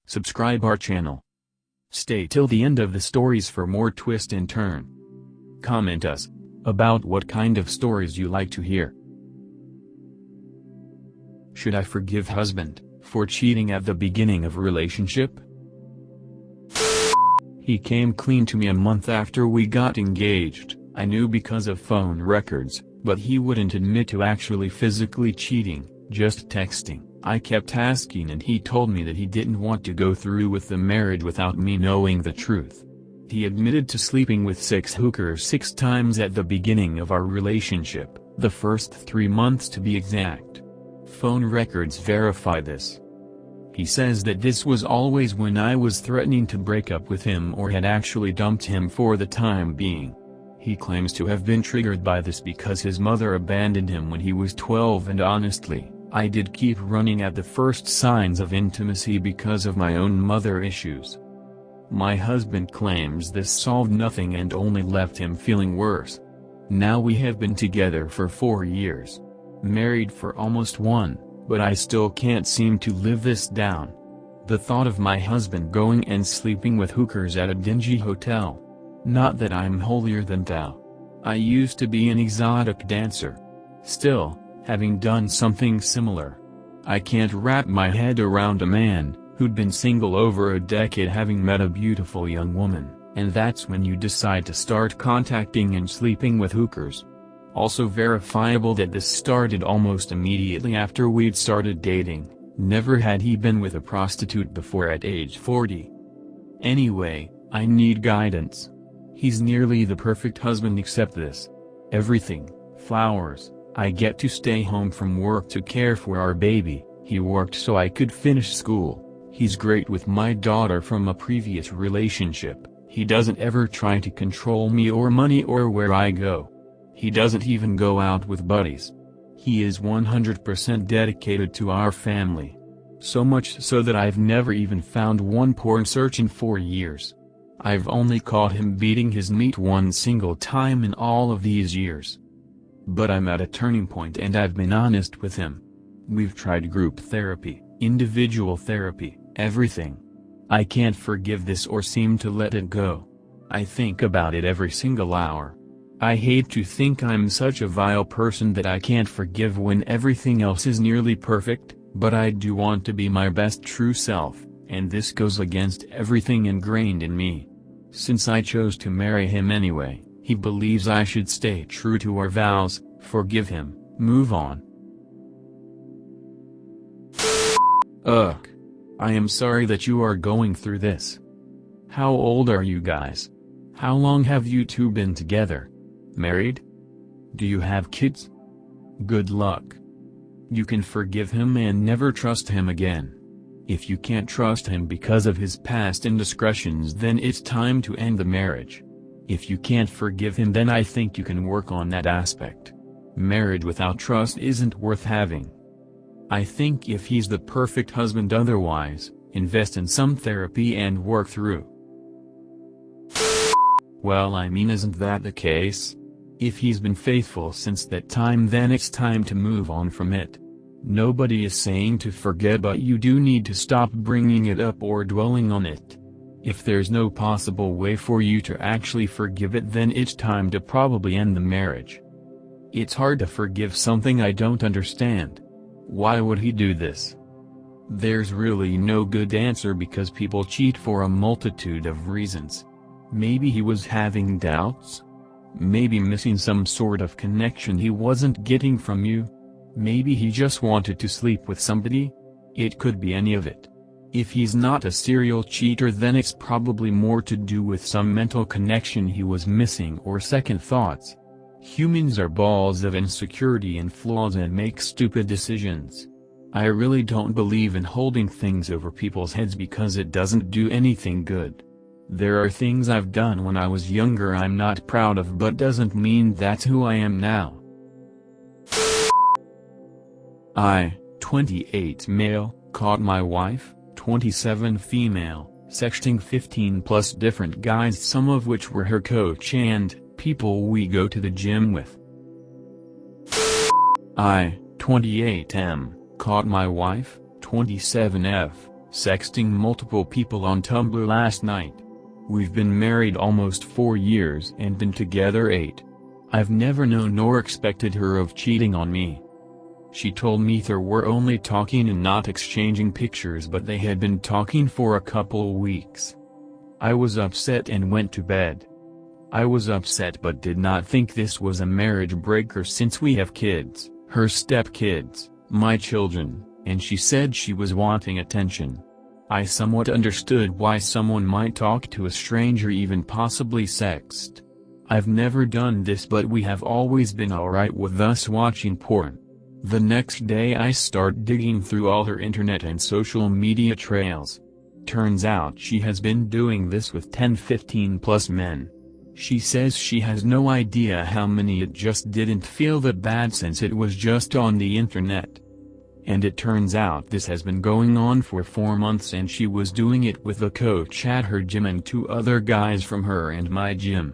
Subscribe our channel. Stay till the end of the stories for more twist and turn. Comment us about what kind of stories you like to hear. Should I forgive husband for cheating at the beginning of relationship? He came clean to me a month after we got engaged. I knew because of phone records, but he wouldn't admit to actually physically cheating, just texting. I kept asking and he told me that he didn't want to go through with the marriage without me knowing the truth. He admitted to sleeping with 6 hookers 6 times at the beginning of our relationship, the first 3 months to be exact. Phone records verify this. He says that this was always when I was threatening to break up with him or had actually dumped him for the time being. He claims to have been triggered by this because his mother abandoned him when he was 12, and honestly, I did keep running at the first signs of intimacy because of my own mother issues. My husband claims this solved nothing and only left him feeling worse. Now we have been together for 4 years. Married for almost 1, but I still can't seem to live this down. The thought of my husband going and sleeping with hookers at a dingy hotel. Not that I'm holier than thou. I used to be an exotic dancer. Still, having done something similar, I can't wrap my head around a man who'd been single over a decade having met a beautiful young woman, and that's when you decide to start contacting and sleeping with hookers. Also verifiable that this started almost immediately after we'd started dating. Never had he been with a prostitute before at age 40. Anyway, I need guidance. He's nearly the perfect husband except this. Everything, flowers, I get to stay home from work to care for our baby, he worked so I could finish school, he's great with my daughter from a previous relationship, he doesn't ever try to control me or money or where I go. He doesn't even go out with buddies. He is 100% dedicated to our family. So much so that I've never even found one porn search in 4 years. I've only caught him beating his meat one single time in all of these years. But I'm at a turning point and I've been honest with him. We've tried group therapy, individual therapy, everything. I can't forgive this or seem to let it go. I think about it every single hour. I hate to think I'm such a vile person that I can't forgive when everything else is nearly perfect, but I do want to be my best true self, and this goes against everything ingrained in me. Since I chose to marry him anyway, he believes I should stay true to our vows, forgive him, move on. Ugh. I am sorry that you are going through this. How old are you guys? How long have you two been together? Married? Do you have kids? Good luck. You can forgive him and never trust him again. If you can't trust him because of his past indiscretions, then it's time to end the marriage. If you can't forgive him, then I think you can work on that aspect. Marriage without trust isn't worth having. I think if he's the perfect husband, otherwise, invest in some therapy and work through. Well, I mean, isn't that the case? If he's been faithful since that time, then it's time to move on from it. Nobody is saying to forget, but you do need to stop bringing it up or dwelling on it. If there's no possible way for you to actually forgive it, then it's time to probably end the marriage. It's hard to forgive something I don't understand. Why would he do this? There's really no good answer because people cheat for a multitude of reasons. Maybe he was having doubts? Maybe missing some sort of connection he wasn't getting from you? Maybe he just wanted to sleep with somebody? It could be any of it. If he's not a serial cheater, then it's probably more to do with some mental connection he was missing or second thoughts. Humans are balls of insecurity and flaws and make stupid decisions. I really don't believe in holding things over people's heads because it doesn't do anything good. There are things I've done when I was younger I'm not proud of, but doesn't mean that's who I am now. I, 28 male, caught my wife, 27 female, sexting 15+ different guys, some of which were her coach and people we go to the gym with. I, 28M, caught my wife, 27F, sexting multiple people on Tumblr last night. We've been married almost 4 years and been together 8. I've never known nor expected her of cheating on me. She told me they were only talking and not exchanging pictures, but they had been talking for a couple weeks. I was upset and went to bed. I was upset but did not think this was a marriage breaker since we have kids, her stepkids, my children, and she said she was wanting attention. I somewhat understood why someone might talk to a stranger, even possibly sext. I've never done this, but we have always been alright with us watching porn. The next day I start digging through all her internet and social media trails. Turns out she has been doing this with 10-15 plus men. She says she has no idea how many. It just didn't feel that bad since it was just on the internet. And it turns out this has been going on for 4 months, and she was doing it with a coach at her gym and 2 other guys from her and my gym.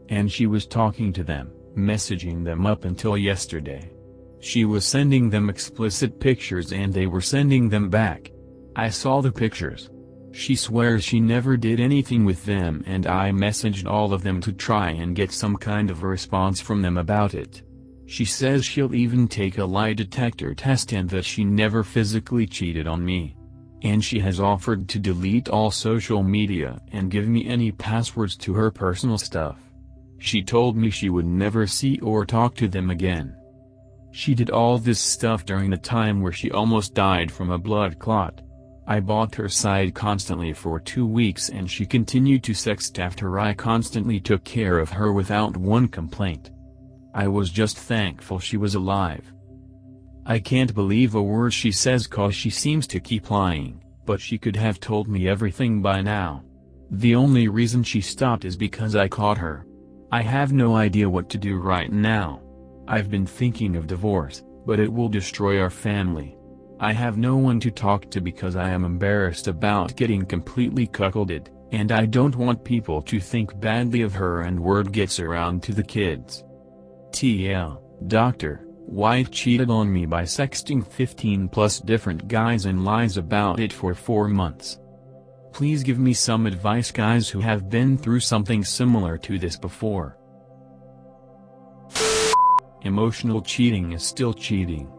And she was talking to them, messaging them up until yesterday. She was sending them explicit pictures and they were sending them back. I saw the pictures. She swears she never did anything with them, and I messaged all of them to try and get some kind of a response from them about it. She says she'll even take a lie detector test and that she never physically cheated on me. And she has offered to delete all social media and give me any passwords to her personal stuff. She told me she would never see or talk to them again. She did all this stuff during the time where she almost died from a blood clot. I bought her side constantly for 2 weeks and she continued to sext after I constantly took care of her without one complaint. I was just thankful she was alive. I can't believe a word she says cause she seems to keep lying, but she could have told me everything by now. The only reason she stopped is because I caught her. I have no idea what to do right now. I've been thinking of divorce, but it will destroy our family. I have no one to talk to because I am embarrassed about getting completely cuckolded, and I don't want people to think badly of her and word gets around to the kids. TL, Doctor, White cheated on me by sexting 15 plus different guys and lies about it for 4 months. Please give me some advice, guys who have been through something similar to this before. Emotional cheating is still cheating.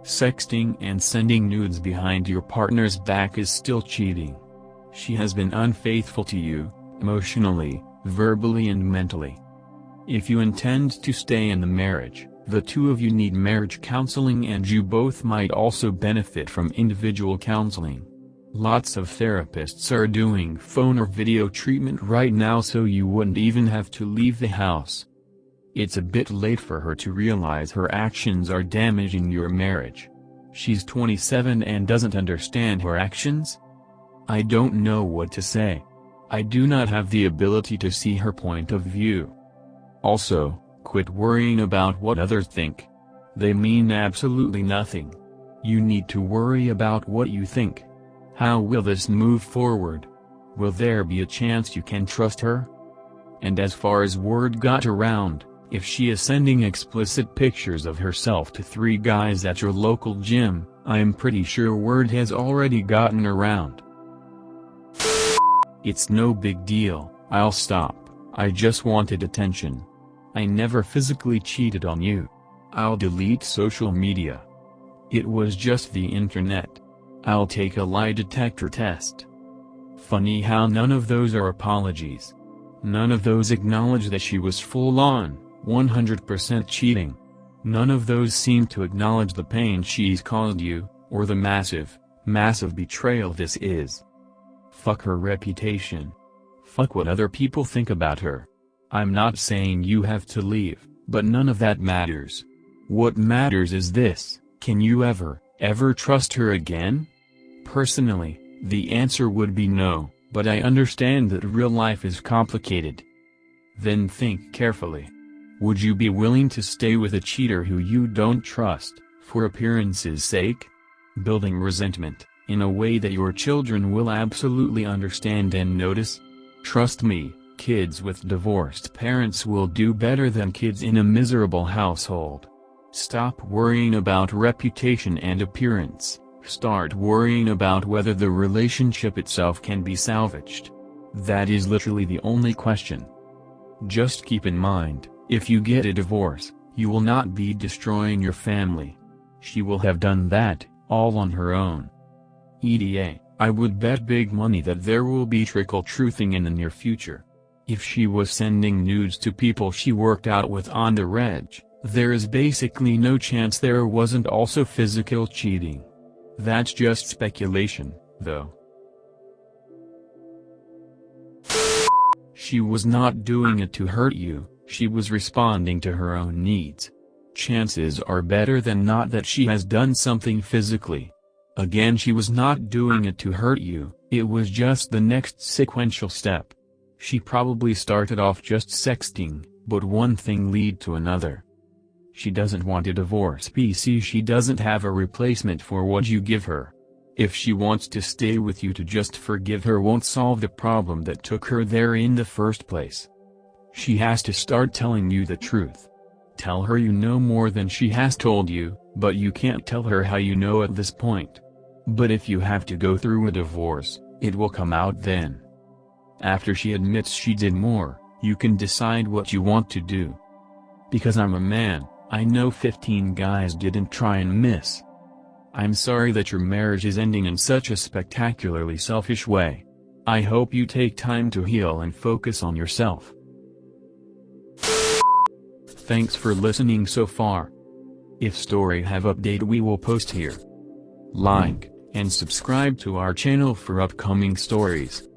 Sexting and sending nudes behind your partner's back is still cheating. She has been unfaithful to you, emotionally, verbally and mentally. If you intend to stay in the marriage, the 2 of you need marriage counseling, and you both might also benefit from individual counseling. Lots of therapists are doing phone or video treatment right now, so you wouldn't even have to leave the house. It's a bit late for her to realize her actions are damaging your marriage. She's 27 and doesn't understand her actions? I don't know what to say. I do not have the ability to see her point of view. Also, quit worrying about what others think. They mean absolutely nothing. You need to worry about what you think. How will this move forward? Will there be a chance you can trust her? And as far as word got around, if she is sending explicit pictures of herself to 3 guys at your local gym, I am pretty sure word has already gotten around. It's no big deal, I'll stop, I just wanted attention. I never physically cheated on you. I'll delete social media. It was just the internet. I'll take a lie detector test. Funny how none of those are apologies. None of those acknowledge that she was full-on, 100% cheating. None of those seem to acknowledge the pain she's caused you, or the massive, massive betrayal this is. Fuck her reputation. Fuck what other people think about her. I'm not saying you have to leave, but none of that matters. What matters is this: can you ever trust her again? Personally, the answer would be no, but I understand that real life is complicated. Then think carefully. Would you be willing to stay with a cheater who you don't trust, for appearance's sake? Building resentment, in a way that your children will absolutely understand and notice? Trust me, kids with divorced parents will do better than kids in a miserable household. Stop worrying about reputation and appearance, Start worrying about whether the relationship itself can be salvaged. That is literally the only question. Just keep in mind, if you get a divorce, you will not be destroying your family. She will have done that, all on her own. EDA, I would bet big money that there will be trickle-truthing in the near future. If she was sending nudes to people she worked out with on the reg, there is basically no chance there wasn't also physical cheating. That's just speculation, though. She was not doing it to hurt you, she was responding to her own needs. Chances are better than not that she has done something physically. Again, she was not doing it to hurt you, it was just the next sequential step. She probably started off just sexting, but one thing led to another. She doesn't want a divorce PC, she doesn't have a replacement for what you give her. If she wants to stay with you, to just forgive her won't solve the problem that took her there in the first place. She has to start telling you the truth. Tell her you know more than she has told you, but you can't tell her how you know at this point. But if you have to go through a divorce, it will come out then. After she admits she did more, you can decide what you want to do. Because I'm a man, I know 15 guys didn't try and miss. I'm sorry that your marriage is ending in such a spectacularly selfish way. I hope you take time to heal and focus on yourself. Thanks for listening so far. If story have update, we will post here. Like and subscribe to our channel for upcoming stories.